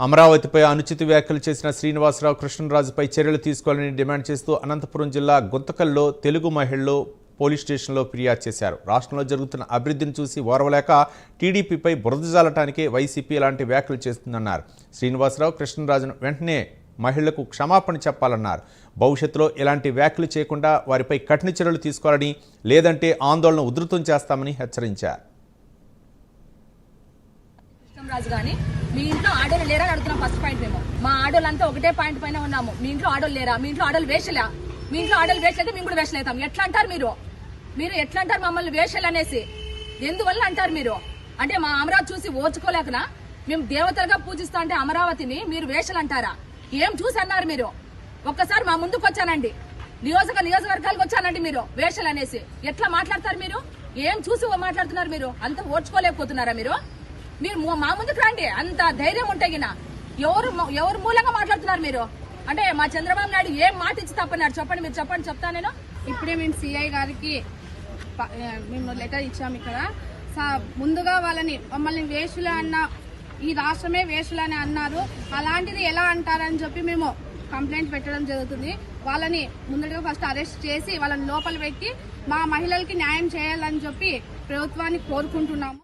అమరావతిపై అనుచిత వ్యాఖ్యలు చేసిన శ్రీనివాసరావు కృష్ణరాజుపై చర్యలు తీసుకోవాలని డిమాండ్ చేస్తూ అనంతపురం జిల్లా గుంతకల్లో తెలుగు మహిళలు పోలీస్ స్టేషన్లో ఫిర్యాదు చేశారు. రాష్ట్రంలో జరుగుతున్న అభివృద్ధిని చూసి ఓర్వలేక టీడీపీపై బురద జల్లటానికే వైసీపీ ఇలాంటి వ్యాఖ్యలు చేస్తుందన్నారు. శ్రీనివాసరావు కృష్ణరాజును వెంటనే మహిళలకు క్షమాపణ చెప్పాలన్నారు. భవిష్యత్తులో ఇలాంటి వ్యాఖ్యలు చేయకుండా వారిపై కఠిన చర్యలు తీసుకోవాలని, లేదంటే ఆందోళన ఉధృతం చేస్తామని హెచ్చరించారు. మీ ఇంట్లో ఆడోళ్ళు లేరా అని అడుగుతున్నాం. ఫస్ట్ పాయింట్ మేము మా ఆడోళ్ళంతా ఒకటే పాయింట్ పైన ఉన్నాము. మీ ఇంట్లో ఆడోళ్ళు లేరా? మీ ఇంట్లో ఆడోళ్ళు వేషలా? మీ ఇంట్లో ఆడోళ్ళు వేషలైతే మేము కూడా వేషలు అవుతాం. ఎట్లా అంటారు మీరు ఎట్లా అంటారు మమ్మల్ని వేషలు అనేసి? ఎందువల్ల అంటారు మీరు? అంటే మా అమరావతి చూసి ఓచుకోలేకనా? మేము దేవతలుగా పూజిస్తా అంటే అమరావతిని మీరు వేషలు అంటారా? ఏం చూసి అన్నారు మీరు? ఒక్కసారి మా ముందుకు వచ్చానండి, నియోజకవర్గాలకు వచ్చానండి, మీరు వేషలు అనేసి ఎట్లా మాట్లాడతారు? మీరు ఏం చూసి మాట్లాడుతున్నారు? మీరు అంత ఓడ్చుకోలేకపోతున్నారా? మీరు మా ముందుకు రండి. అంత ధైర్యం ఉంటే గిన ఎవరు మూలంగా మాట్లాడుతున్నారు మీరు? అంటే మా చంద్రబాబు నాయుడు ఏం మాట ఇచ్చి తప్పన్నారు? చెప్పండి, మీరు చెప్పండి, చెప్తా నేను. ఇప్పుడే మేము సిఐ గారికి మేము లెటర్ ఇచ్చాము. ఇక్కడ ముందుగా మమ్మల్ని వేషులు అన్న, ఈ రాష్ట్రమే వేషులు అని అన్నారు. అలాంటిది ఎలా అంటారని చెప్పి మేము కంప్లైంట్ పెట్టడం జరుగుతుంది. వాళ్ళని ముందుగా ఫస్ట్ అరెస్ట్ చేసి వాళ్ళని లోపల పెట్టి మా మహిళలకి న్యాయం చేయాలని చెప్పి ప్రభుత్వాన్ని కోరుకుంటున్నాము.